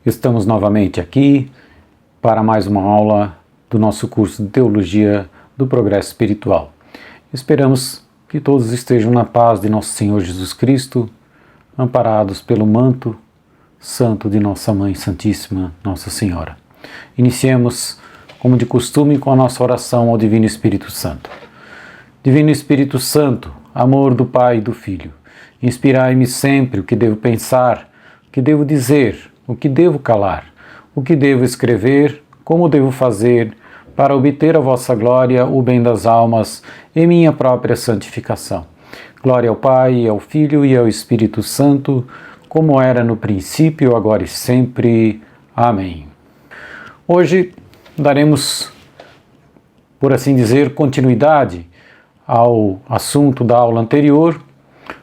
Estamos novamente aqui para mais uma aula do nosso curso de Teologia do Progresso Espiritual. Esperamos que todos estejam na paz de nosso Senhor Jesus Cristo, amparados pelo manto santo de nossa Mãe Santíssima, Nossa Senhora. Iniciemos, como de costume, com a nossa oração ao Divino Espírito Santo. Divino Espírito Santo, amor do Pai e do Filho, inspirai-me sempre o que devo pensar, o que devo dizer, o que devo calar, o que devo escrever, como devo fazer, para obter a vossa glória, o bem das almas e minha própria santificação. Glória ao Pai, ao Filho e ao Espírito Santo, como era no princípio, agora e sempre. Amém. Hoje daremos, por assim dizer, continuidade ao assunto da aula anterior,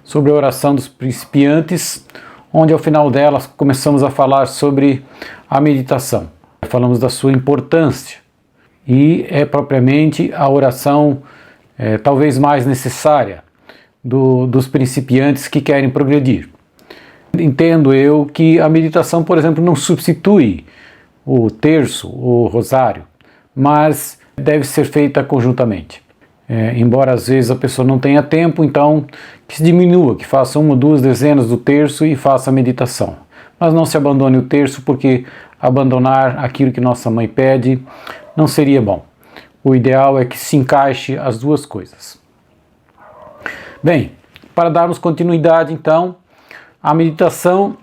sobre a oração dos principiantes, onde ao final dela começamos a falar sobre a meditação. Falamos da sua importância e é propriamente a oração talvez mais necessária dos principiantes que querem progredir. Entendo eu que a meditação, por exemplo, não substitui o terço, o rosário, mas deve ser feita conjuntamente. Embora às vezes a pessoa não tenha tempo, então que se diminua, que faça 1 ou 2 dezenas do terço e faça a meditação. Mas não se abandone o terço, porque abandonar aquilo que nossa mãe pede não seria bom. O ideal é que se encaixe as duas coisas. Bem, para darmos continuidade então, a meditação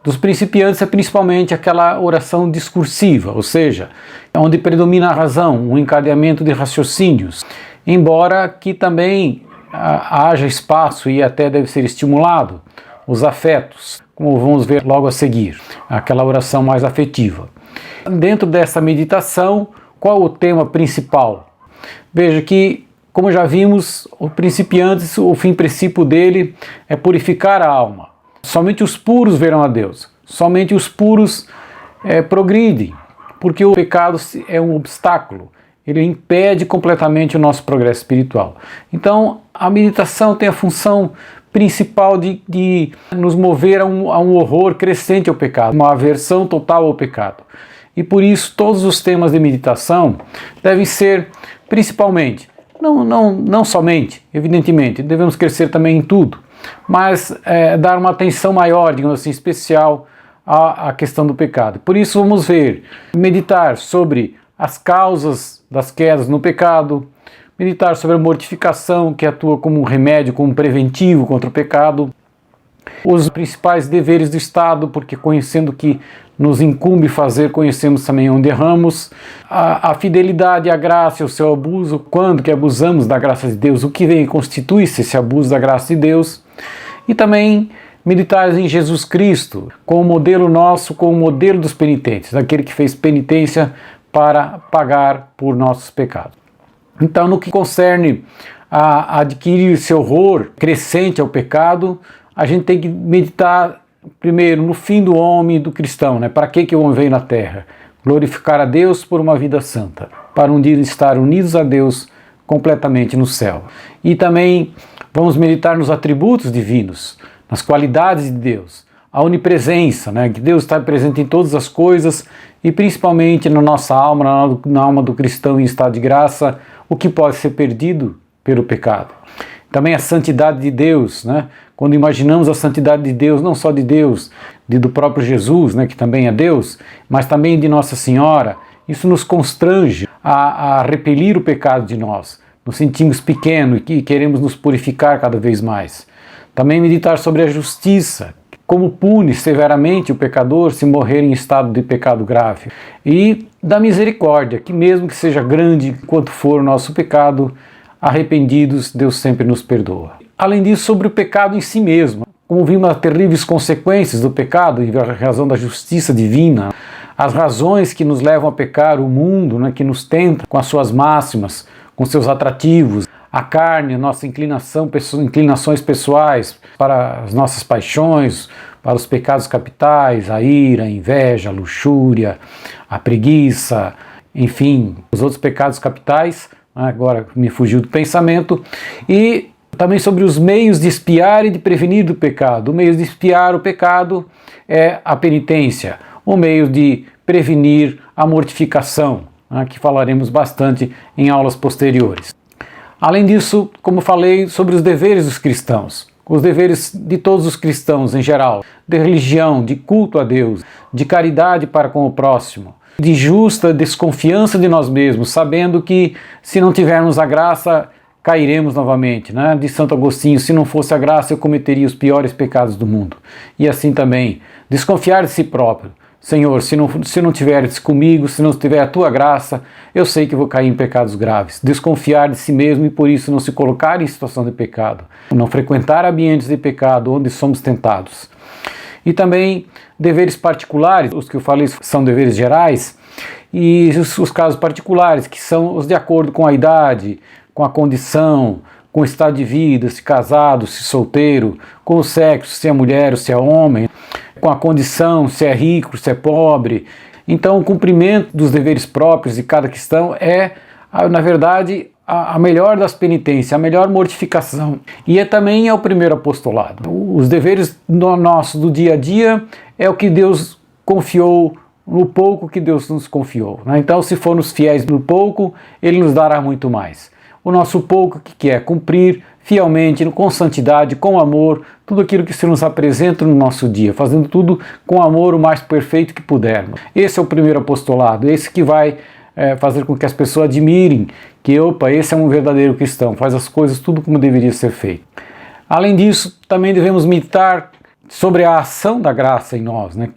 dos principiantes é principalmente aquela oração discursiva, ou seja, onde predomina a razão, o encadeamento de raciocínios, embora que também haja espaço e até deve ser estimulado os afetos, como vamos ver logo a seguir, aquela oração mais afetiva. Dentro dessa meditação, qual o tema principal? Veja que, como já vimos, o principiante, o fim princípio dele é purificar a alma. Somente os puros verão a Deus, somente os puros progridem, porque o pecado é um obstáculo. Ele impede completamente o nosso progresso espiritual. Então, a meditação tem a função principal de nos mover a um horror crescente ao pecado, uma aversão total ao pecado. E por isso, todos os temas de meditação devem ser, principalmente, não somente, evidentemente, devemos crescer também em tudo, mas dar uma atenção maior, digamos assim, especial à questão do pecado. Por isso, vamos ver, meditar sobre as causas das quedas no pecado, meditar sobre a mortificação que atua como um remédio, como um preventivo contra o pecado, os principais deveres do Estado, porque conhecendo que nos incumbe fazer, conhecemos também onde erramos, a fidelidade à graça e o seu abuso, quando que abusamos da graça de Deus, o que constitui-se esse abuso da graça de Deus, e também meditar em Jesus Cristo, como modelo nosso, como modelo dos penitentes, daquele que fez penitência para pagar por nossos pecados. Então, no que concerne a adquirir esse horror crescente ao pecado, a gente tem que meditar primeiro no fim do homem e do cristão, né? Para que o homem veio na terra? Glorificar a Deus por uma vida santa, para um dia estar unidos a Deus completamente no céu. E também vamos meditar nos atributos divinos, nas qualidades de Deus, a onipresença, né? Que Deus está presente em todas as coisas e principalmente na nossa alma, na alma do cristão em estado de graça, o que pode ser perdido pelo pecado. Também a santidade de Deus, né? Quando imaginamos a santidade de Deus, não só de Deus, do próprio Jesus, né? Que também é Deus, mas também de Nossa Senhora, isso nos constrange a repelir o pecado de nós. Nos sentimos pequenos e queremos nos purificar cada vez mais. Também meditar sobre a justiça, como pune severamente o pecador se morrer em estado de pecado grave. E da misericórdia, que mesmo que seja grande quanto for o nosso pecado, arrependidos, Deus sempre nos perdoa. Além disso, sobre o pecado em si mesmo, como vimos as terríveis consequências do pecado em razão da justiça divina, as razões que nos levam a pecar, o mundo, né, que nos tenta com as suas máximas, com seus atrativos, a carne, a nossa inclinações pessoais para as nossas paixões, para os pecados capitais, a ira, a inveja, a luxúria, a preguiça, enfim, os outros pecados capitais, agora me fugiu do pensamento, e também sobre os meios de expiar e de prevenir do pecado. O meio de expiar o pecado é a penitência, o meio de prevenir a mortificação, né, que falaremos bastante em aulas posteriores. Além disso, como falei, sobre os deveres dos cristãos, os deveres de todos os cristãos em geral, de religião, de culto a Deus, de caridade para com o próximo, de justa desconfiança de nós mesmos, sabendo que se não tivermos a graça, cairemos novamente, né? De Santo Agostinho, se não fosse a graça eu cometeria os piores pecados do mundo. E assim também, desconfiar de si próprio. Senhor, se não tiveres comigo, se não tiver a tua graça, eu sei que vou cair em pecados graves. Desconfiar de si mesmo e por isso não se colocar em situação de pecado. Não frequentar ambientes de pecado onde somos tentados. E também deveres particulares, os que eu falei são deveres gerais, e os casos particulares, que são os de acordo com a idade, com a condição, com o estado de vida, se casado, se solteiro, com o sexo, se é mulher ou se é homem, com a condição, se é rico, se é pobre. Então o cumprimento dos deveres próprios de cada cristão é, na verdade, a melhor das penitências, a melhor mortificação. E também é o primeiro apostolado. Os deveres nossos do dia a dia é o que Deus confiou, no pouco que Deus nos confiou, né? Então, se formos fiéis no pouco, Ele nos dará muito mais. O nosso pouco que é cumprir fielmente, com santidade, com amor, tudo aquilo que se nos apresenta no nosso dia, fazendo tudo com amor o mais perfeito que pudermos. Esse é o primeiro apostolado, esse que vai fazer com que as pessoas admirem que, opa, esse é um verdadeiro cristão, faz as coisas tudo como deveria ser feito. Além disso, também devemos meditar sobre a ação da graça em nós, né?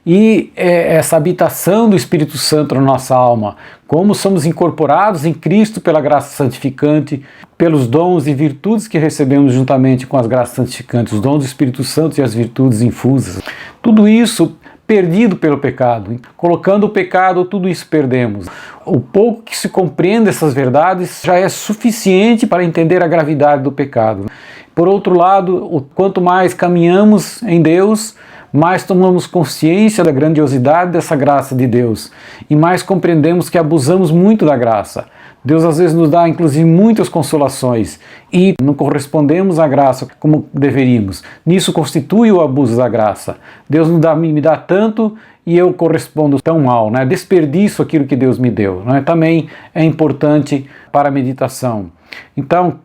E essa habitação do Espírito Santo na nossa alma, como somos incorporados em Cristo pela graça santificante, pelos dons e virtudes que recebemos juntamente com as graças santificantes, os dons do Espírito Santo e as virtudes infusas. Tudo isso perdido pelo pecado. Colocando o pecado, tudo isso perdemos. O pouco que se compreende essas verdades já é suficiente para entender a gravidade do pecado. Por outro lado, quanto mais caminhamos em Deus, mais tomamos consciência da grandiosidade dessa graça de Deus e mais compreendemos que abusamos muito da graça. Deus às vezes nos dá inclusive muitas consolações e não correspondemos à graça como deveríamos. Nisso constitui o abuso da graça. Deus me dá tanto e eu correspondo tão mal, né? Desperdiço aquilo que Deus me deu, né? Também é importante para a meditação. Então,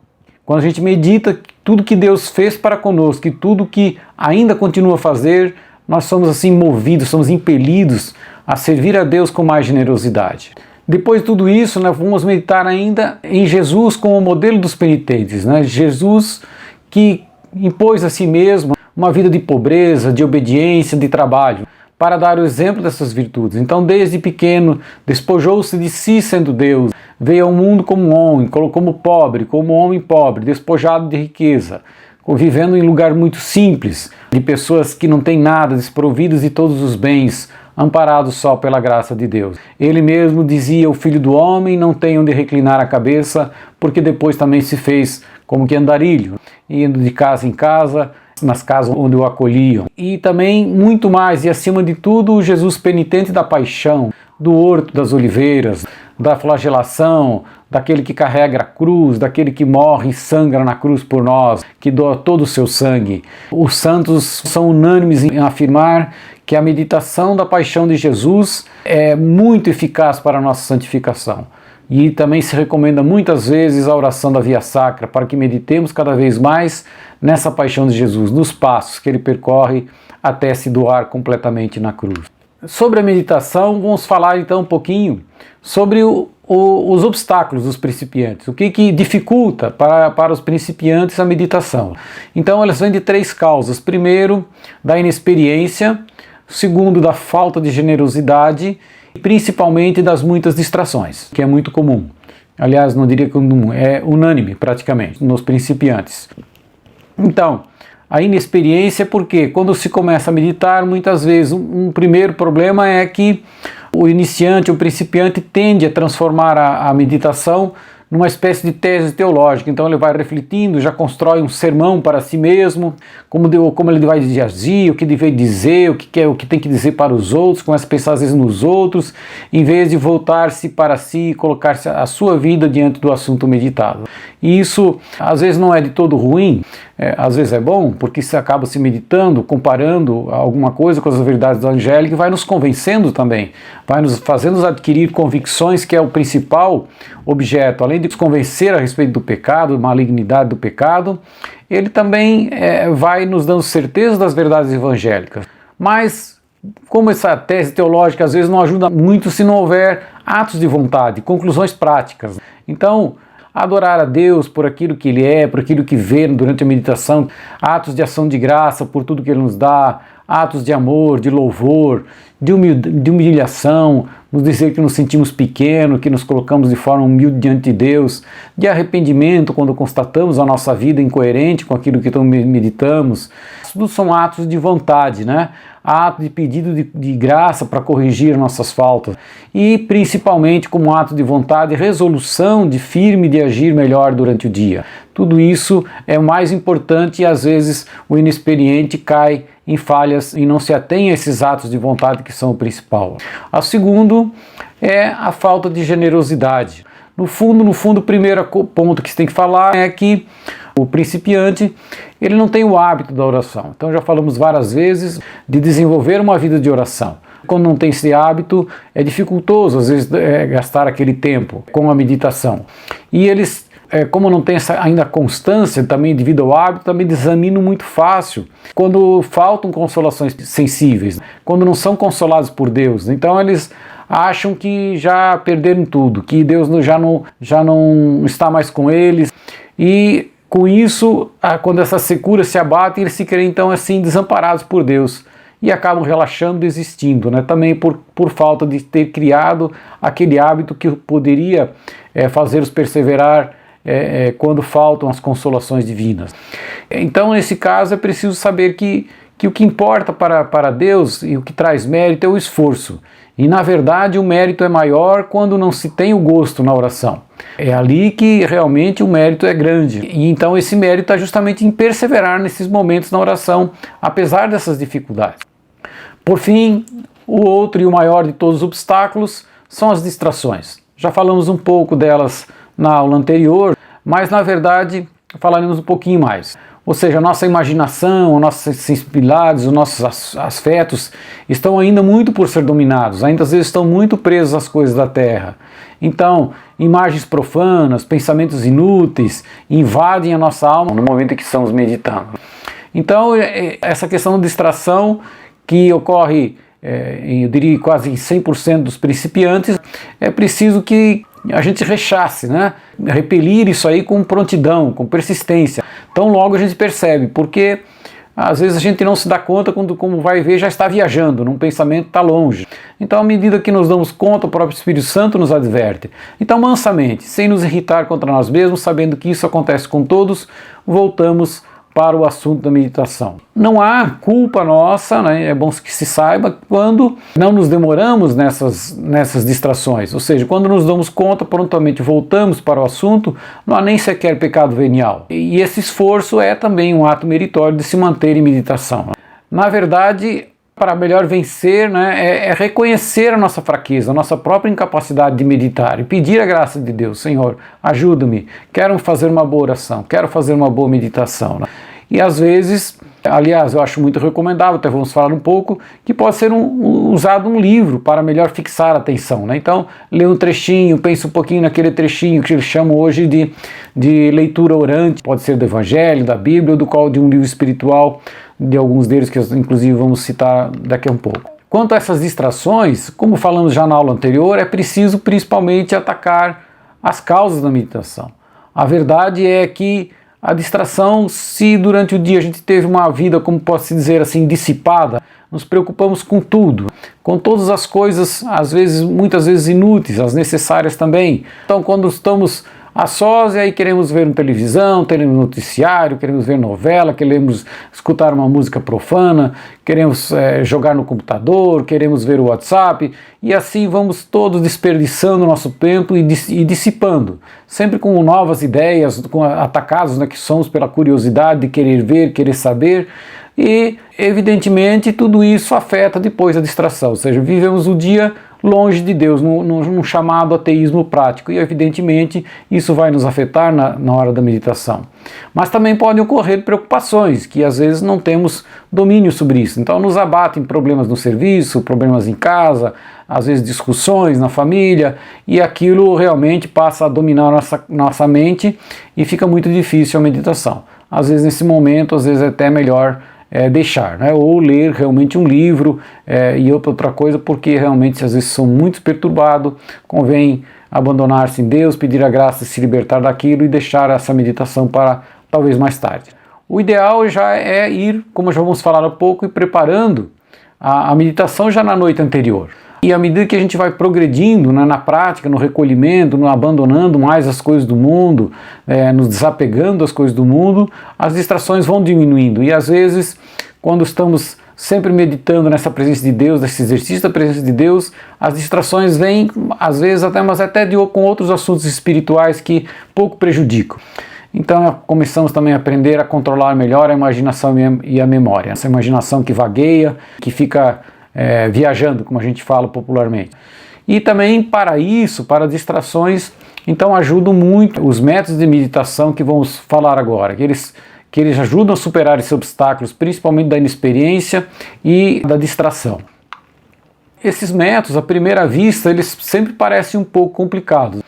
quando a gente medita tudo que Deus fez para conosco e tudo que ainda continua a fazer, nós somos assim movidos, somos impelidos a servir a Deus com mais generosidade. Depois de tudo isso, nós vamos meditar ainda em Jesus como modelo dos penitentes, né? Jesus que impôs a si mesmo uma vida de pobreza, de obediência, de trabalho, para dar o exemplo dessas virtudes. Então, desde pequeno, despojou-se de si sendo Deus, veio ao mundo como um homem, como homem pobre, despojado de riqueza, vivendo em um lugar muito simples, de pessoas que não têm nada, desprovidos de todos os bens, amparados só pela graça de Deus. Ele mesmo dizia, o Filho do Homem não tem onde reclinar a cabeça, porque depois também se fez como que andarilho, indo de casa em casa, nas casas onde o acolhiam. E também muito mais, e acima de tudo, o Jesus penitente da paixão, do horto das oliveiras, da flagelação, daquele que carrega a cruz, daquele que morre e sangra na cruz por nós, que doa todo o seu sangue. Os santos são unânimes em afirmar que a meditação da paixão de Jesus é muito eficaz para a nossa santificação. E também se recomenda muitas vezes a oração da Via Sacra, para que meditemos cada vez mais nessa paixão de Jesus, nos passos que ele percorre até se doar completamente na cruz. Sobre a meditação, vamos falar então um pouquinho sobre os obstáculos dos principiantes, o que dificulta para os principiantes a meditação. Então elas vêm de três causas: primeiro, da inexperiência; segundo, da falta de generosidade, e principalmente das muitas distrações, que é muito comum. Aliás, não diria comum, é unânime praticamente nos principiantes. Então, a inexperiência, porque quando se começa a meditar, muitas vezes um primeiro problema é que o iniciante, o principiante, tende a transformar a meditação numa espécie de tese teológica. Então ele vai refletindo, já constrói um sermão para si mesmo, como ele vai agir, o que deve dizer, o que tem que dizer para os outros, começa a pensar às vezes nos outros, em vez de voltar-se para si e colocar-se a sua vida diante do assunto meditado. E isso às vezes não é de todo ruim, às vezes é bom, porque você acaba se meditando, comparando alguma coisa com as verdades angélicas e vai nos convencendo também, vai nos fazendo adquirir convicções, que é o principal objeto. Além de nos convencer a respeito do pecado, malignidade do pecado, ele também vai nos dando certeza das verdades evangélicas. Mas como essa tese teológica às vezes não ajuda muito se não houver atos de vontade, conclusões práticas. Então, adorar a Deus por aquilo que Ele é, por aquilo que vê durante a meditação, atos de ação de graça por tudo que Ele nos dá, atos de amor, de louvor, de humilhação, nos dizer que nos sentimos pequenos, que nos colocamos de forma humilde diante de Deus, de arrependimento quando constatamos a nossa vida incoerente com aquilo que meditamos. Tudo são atos de vontade, né? Ato de pedido de graça para corrigir nossas faltas e principalmente como ato de vontade, resolução de firme de agir melhor durante o dia. Tudo isso é o mais importante e às vezes o inexperiente cai em falhas e não se atém a esses atos de vontade que são o principal. O segundo é a falta de generosidade. No fundo, o primeiro ponto que se tem que falar é que o principiante, ele não tem o hábito da oração. Então já falamos várias vezes de desenvolver uma vida de oração. Quando não tem esse hábito, é dificultoso às vezes gastar aquele tempo com a meditação. E eles, como não tem ainda constância também devido ao hábito, também desanimam muito fácil. Quando faltam consolações sensíveis, quando não são consolados por Deus, então eles acham que já perderam tudo, que Deus já não está mais com eles. E com isso, quando essa secura se abate, eles se creem então assim desamparados por Deus e acabam relaxando, desistindo, né? Também por falta de ter criado aquele hábito que poderia fazê-los perseverar quando faltam as consolações divinas. Então, nesse caso, é preciso saber que o que importa para Deus e o que traz mérito é o esforço. E, na verdade, o mérito é maior quando não se tem o gosto na oração. É ali que realmente o mérito é grande. E então esse mérito está justamente em perseverar nesses momentos na oração, apesar dessas dificuldades. Por fim, o outro e o maior de todos os obstáculos são as distrações. Já falamos um pouco delas na aula anterior, mas na verdade falaremos um pouquinho mais. Ou seja, a nossa imaginação, as nossas sensibilidades, os nossos afetos estão ainda muito por ser dominados, ainda às vezes estão muito presos às coisas da terra. Então, imagens profanas, pensamentos inúteis invadem a nossa alma no momento em que estamos meditando. Então, essa questão de distração que ocorre, eu diria quase em 100% dos principiantes, é preciso que a gente rechace, né? Repelir isso aí com prontidão, com persistência. Então logo a gente percebe, porque às vezes a gente não se dá conta quando, como vai ver, já está viajando, num pensamento está longe. Então à medida que nos damos conta, o próprio Espírito Santo nos adverte. Então mansamente, sem nos irritar contra nós mesmos, sabendo que isso acontece com todos, voltamos para o assunto da meditação. Não há culpa nossa, né? É bom que se saiba, quando não nos demoramos nessas distrações, ou seja, quando nos damos conta, prontamente voltamos para o assunto, não há nem sequer pecado venial. E esse esforço é também um ato meritório de se manter em meditação. Na verdade, para melhor vencer, né, é reconhecer a nossa fraqueza, a nossa própria incapacidade de meditar e pedir a graça de Deus. Senhor, ajuda-me, quero fazer uma boa oração, quero fazer uma boa meditação. Né? E às vezes, aliás, eu acho muito recomendável, até vamos falar um pouco, que pode ser usado um livro para melhor fixar a atenção. Né? Então, lê um trechinho, pensa um pouquinho naquele trechinho que eles chamam hoje de leitura orante, pode ser do Evangelho, da Bíblia ou de um livro espiritual, de alguns deles que inclusive vamos citar daqui a um pouco. Quanto a essas distrações, como falamos já na aula anterior, é preciso principalmente atacar as causas da meditação. A verdade é que a distração, se durante o dia a gente teve uma vida, como posso dizer assim, dissipada, nos preocupamos com tudo, com todas as coisas, às vezes, muitas vezes inúteis, as necessárias também. Então, quando estamos a sós, e aí queremos ver uma televisão, queremos noticiário, queremos ver novela, queremos escutar uma música profana, queremos jogar no computador, queremos ver o WhatsApp, e assim vamos todos desperdiçando nosso tempo e dissipando, sempre com novas ideias, atacados, né, que somos pela curiosidade de querer ver, querer saber, e evidentemente tudo isso afeta depois a distração, ou seja, vivemos o dia longe de Deus, num chamado ateísmo prático. E evidentemente isso vai nos afetar na hora da meditação. Mas também podem ocorrer preocupações, que às vezes não temos domínio sobre isso. Então nos abatem problemas no serviço, problemas em casa, às vezes discussões na família, e aquilo realmente passa a dominar nossa mente e fica muito difícil a meditação. Às vezes nesse momento, às vezes é até melhor deixar, né? Ou ler realmente um livro e outra coisa, porque realmente às vezes são muito perturbados, convém abandonar-se em Deus, pedir a graça de se libertar daquilo e deixar essa meditação para talvez mais tarde. O ideal já é ir, como já vamos falar há pouco, e preparando a meditação já na noite anterior. E à medida que a gente vai progredindo, né, na prática, no recolhimento, no abandonando mais as coisas do mundo, nos desapegando das coisas do mundo, as distrações vão diminuindo. E às vezes, quando estamos sempre meditando nessa presença de Deus, nesse exercício da presença de Deus, as distrações vêm, às vezes, até com outros assuntos espirituais que pouco prejudicam. Então começamos também a aprender a controlar melhor a imaginação e a memória. Essa imaginação que vagueia, que fica viajando, como a gente fala popularmente. E também para isso, para distrações, então ajudam muito os métodos de meditação que vamos falar agora, que eles ajudam a superar esses obstáculos, principalmente da inexperiência e da distração. Esses métodos, à primeira vista, eles sempre parecem um pouco complicados.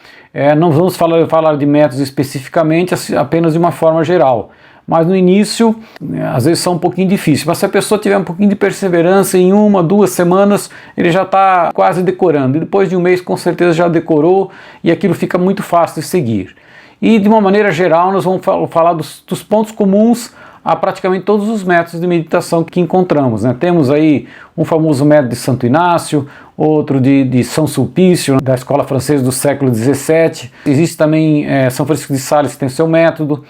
Não vamos falar de métodos especificamente, apenas de uma forma geral. Mas no início, às vezes são um pouquinho difíceis. Mas se a pessoa tiver um pouquinho de perseverança, em 1, 2 semadas, ele já está quase decorando. E depois de um mês, com certeza, já decorou e aquilo fica muito fácil de seguir. E de uma maneira geral, nós vamos falar dos pontos comuns a praticamente todos os métodos de meditação que encontramos, né? Temos aí um famoso método de Santo Inácio, outro de São Sulpício, da escola francesa do século XVII. Existe também São Francisco de Sales, que tem seu método.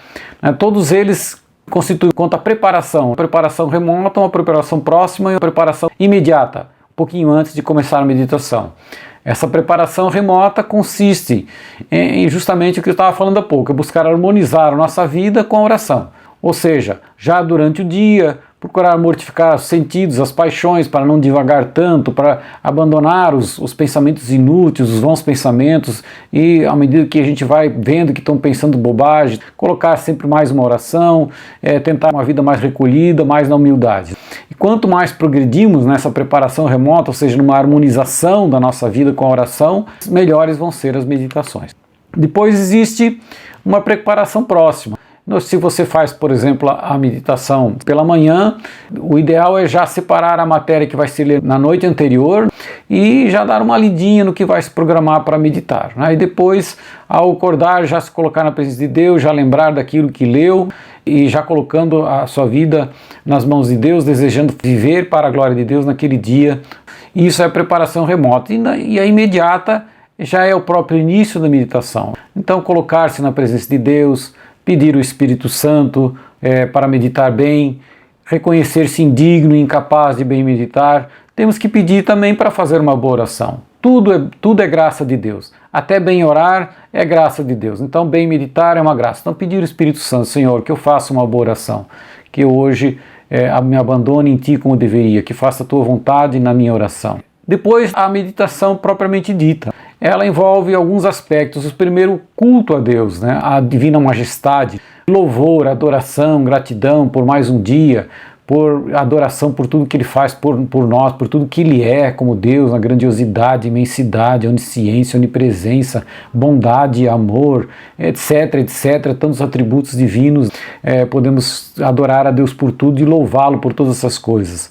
Todos eles constituem quanto à preparação. A preparação remota, uma preparação próxima e uma preparação imediata, um pouquinho antes de começar a meditação. Essa preparação remota consiste em justamente o que eu estava falando há pouco, é buscar harmonizar a nossa vida com a oração. Ou seja, já durante o dia, procurar mortificar os sentidos, as paixões, para não divagar tanto, para abandonar os pensamentos inúteis, os vãos pensamentos, e à medida que a gente vai vendo que estão pensando bobagem, colocar sempre mais uma oração, tentar uma vida mais recolhida, mais na humildade. E quanto mais progredimos nessa preparação remota, ou seja, numa harmonização da nossa vida com a oração, melhores vão ser as meditações. Depois existe uma preparação próxima. Se você faz, por exemplo, a meditação pela manhã, o ideal é já separar a matéria que vai ser lida na noite anterior e já dar uma lidinha no que vai se programar para meditar, né? E depois, ao acordar, já se colocar na presença de Deus, já lembrar daquilo que leu e já colocando a sua vida nas mãos de Deus, desejando viver para a glória de Deus naquele dia. Isso é a preparação remota. E a imediata já é o próprio início da meditação. Então, colocar-se na presença de Deus, pedir o Espírito Santo para meditar bem, reconhecer-se indigno e incapaz de bem meditar. Temos que pedir também para fazer uma boa oração. Tudo é graça de Deus. Até bem orar é graça de Deus. Então, bem meditar é uma graça. Então, pedir o Espírito Santo, Senhor, que eu faça uma boa oração, que eu hoje me abandone em Ti como deveria, que faça a Tua vontade na minha oração. Depois, a meditação propriamente dita. Ela envolve alguns aspectos. O primeiro, culto a Deus, né? A divina majestade, louvor, adoração, gratidão por mais um dia, por adoração por tudo que Ele faz por nós, por tudo que Ele é como Deus, na grandiosidade, imensidade, onisciência, onipresença, bondade, amor, etc, etc, tantos atributos divinos. Podemos adorar a Deus por tudo e louvá-lo por todas essas coisas.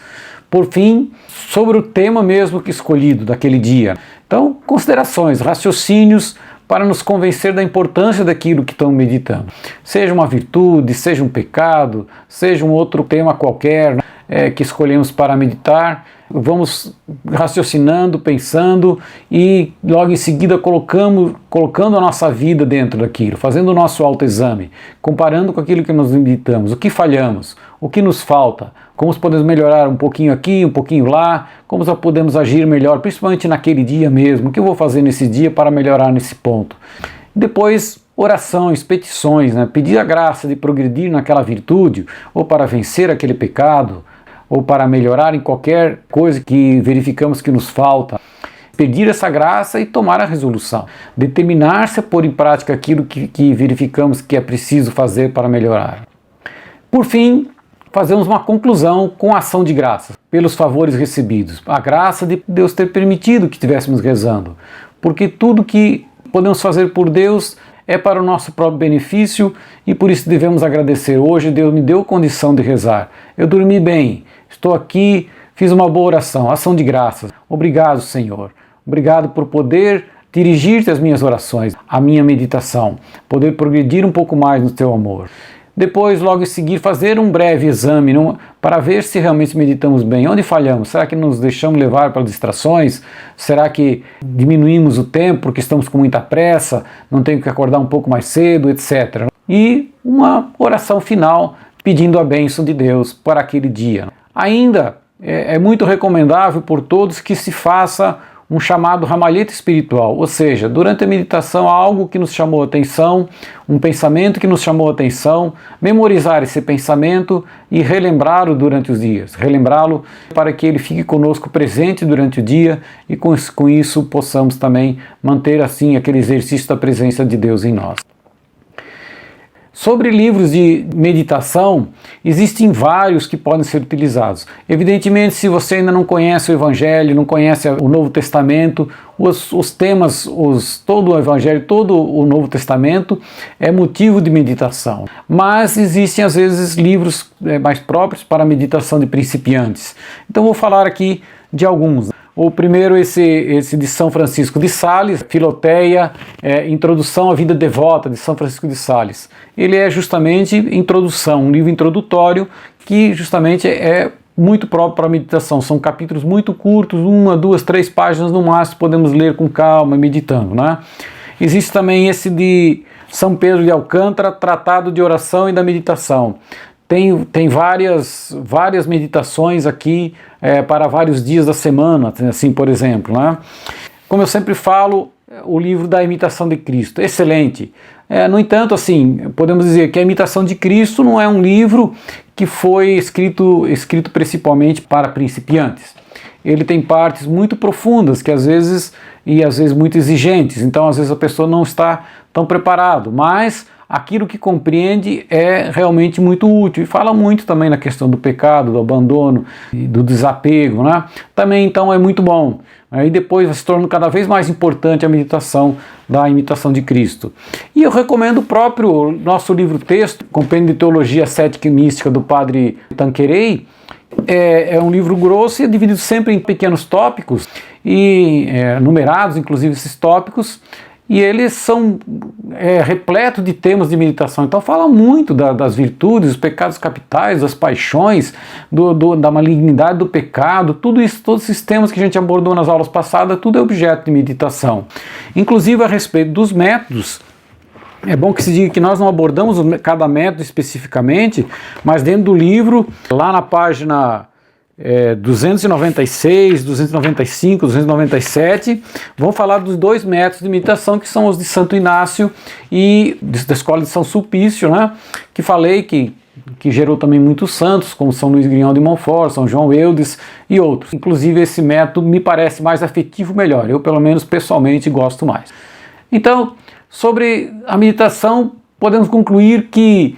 Por fim, sobre o tema mesmo que escolhido daquele dia. Então, considerações, raciocínios para nos convencer da importância daquilo que estamos meditando. Seja uma virtude, seja um pecado, seja um outro tema qualquer, né, que escolhemos para meditar. Vamos raciocinando, pensando e logo em seguida colocando a nossa vida dentro daquilo, fazendo o nosso autoexame, comparando com aquilo que nós meditamos, o que falhamos, o que nos falta, como podemos melhorar um pouquinho aqui, um pouquinho lá, como podemos agir melhor, principalmente naquele dia mesmo, o que eu vou fazer nesse dia para melhorar nesse ponto. Depois, orações, petições, né? Pedir a graça de progredir naquela virtude, ou para vencer aquele pecado, ou para melhorar em qualquer coisa que verificamos que nos falta. pedir essa graça e tomar a resolução, determinar-se a pôr em prática aquilo que verificamos que é preciso fazer para melhorar. Por fim, fazemos uma conclusão com a ação de graças pelos favores recebidos, a graça de Deus ter permitido que estivéssemos rezando, porque tudo que podemos fazer por Deus é para o nosso próprio benefício e por isso devemos agradecer. Hoje Deus me deu condição de rezar, eu dormi bem, estou aqui, fiz uma boa oração, ação de graças. Obrigado, Senhor. Obrigado por poder dirigir-te as minhas orações, a minha meditação, poder progredir um pouco mais no teu amor. Depois, logo em seguir, fazer um breve exame para ver se realmente meditamos bem. Onde falhamos? Será que nos deixamos levar para distrações? Será que diminuímos o tempo porque estamos com muita pressa? Não tenho que acordar um pouco mais cedo, etc. E uma oração final pedindo a bênção de Deus para aquele dia. Ainda é muito recomendável por todos que se faça um chamado ramalhete espiritual, ou seja, durante a meditação algo que nos chamou a atenção, um pensamento que nos chamou a atenção, memorizar esse pensamento e relembrá-lo durante os dias, relembrá-lo para que ele fique conosco presente durante o dia e com isso possamos também manter assim aquele exercício da presença de Deus em nós. Sobre livros de meditação, existem vários que podem ser utilizados. Evidentemente, se você ainda não conhece o Evangelho, não conhece o Novo Testamento, os temas, todo o Evangelho, todo o Novo Testamento é motivo de meditação. Mas existem às vezes livros mais próprios para meditação de principiantes. Então vou falar aqui de alguns. O primeiro, esse de São Francisco de Sales, Filoteia, Introdução à Vida Devota, de São Francisco de Sales. Ele é justamente introdução, um livro introdutório que justamente é muito próprio para a meditação. São capítulos muito curtos, 1, 2, 3 páginas no máximo, podemos ler com calma, meditando, né? Existe também esse de São Pedro de Alcântara, Tratado de Oração e da Meditação. Tem várias meditações aqui para vários dias da semana, assim, por exemplo, né? Como eu sempre falo, o livro da Imitação de Cristo, excelente. No entanto, assim, podemos dizer que a Imitação de Cristo não é um livro que foi escrito principalmente para principiantes. Ele tem partes muito profundas, que às vezes muito exigentes, então às vezes a pessoa não está tão preparada, mas aquilo que compreende é realmente muito útil e fala muito também na questão do pecado, do abandono e do desapego, né? Também então é muito bom. Aí depois vai se tornando cada vez mais importante a meditação da Imitação de Cristo. E eu recomendo o próprio nosso livro-texto, Compêndio de Teologia Cética e Mística do Padre Tanqueray. É um livro grosso e é dividido sempre em pequenos tópicos e numerados, inclusive esses tópicos. E eles são repletos de temas de meditação. Então fala muito das virtudes, dos pecados capitais, das paixões, da malignidade do pecado, tudo isso, todos esses temas que a gente abordou nas aulas passadas, tudo é objeto de meditação. Inclusive a respeito dos métodos. É bom que se diga que nós não abordamos cada método especificamente, mas dentro do livro, lá na página 296, 295, 297, vão falar dos 2 métodos de meditação que são os de Santo Inácio e da Escola de São Sulpício, né? Que falei que gerou também muitos santos, como São Luís Grignion de Montfort, São João Eudes e outros. Inclusive esse método me parece mais afetivo, melhor. Eu, pelo menos, pessoalmente gosto mais. Então, sobre a meditação, podemos concluir que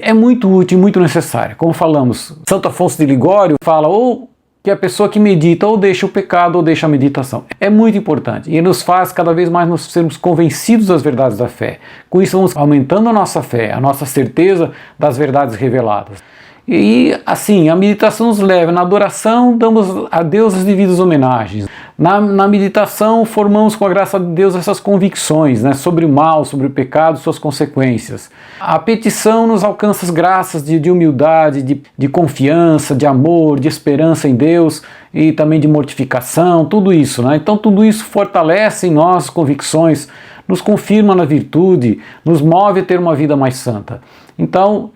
é muito útil e muito necessária. Como falamos, Santo Afonso de Ligório fala ou que a pessoa que medita ou deixa o pecado ou deixa a meditação. É muito importante e nos faz cada vez mais nós sermos convencidos das verdades da fé. Com isso vamos aumentando a nossa fé, a nossa certeza das verdades reveladas. E assim, a meditação nos leva, na adoração damos a Deus as devidas homenagens. Na meditação formamos com a graça de Deus essas convicções, né, sobre o mal, sobre o pecado, suas consequências. A petição nos alcança as graças de humildade, de confiança, de amor, de esperança em Deus e também de mortificação, tudo isso, né? Então tudo isso fortalece em nós convicções, nos confirma na virtude, nos move a ter uma vida mais santa. Então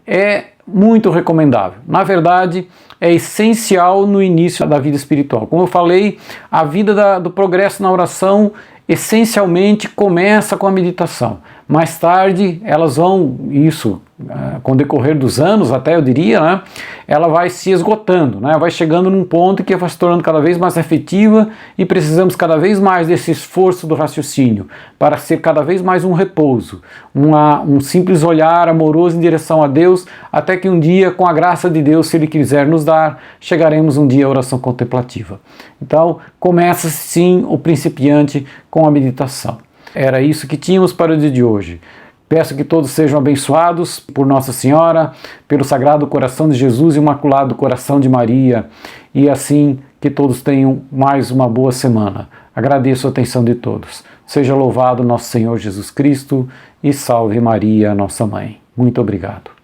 é muito recomendável. Na verdade, é essencial no início da vida espiritual. Como eu falei, a vida do progresso na oração essencialmente começa com a meditação. Mais tarde, elas vão, isso com o decorrer dos anos, até eu diria, né, ela vai se esgotando, né, vai chegando num ponto que vai se tornando cada vez mais afetiva e precisamos cada vez mais desse esforço do raciocínio para ser cada vez mais um repouso, um simples olhar amoroso em direção a Deus, até que um dia, com a graça de Deus, se Ele quiser nos dar, chegaremos um dia à oração contemplativa. Então, começa sim o principiante com a meditação. Era isso que tínhamos para o dia de hoje. Peço que todos sejam abençoados por Nossa Senhora, pelo Sagrado Coração de Jesus e o Imaculado Coração de Maria, e assim que todos tenham mais uma boa semana. Agradeço a atenção de todos. Seja louvado nosso Senhor Jesus Cristo e salve Maria, nossa Mãe. Muito obrigado.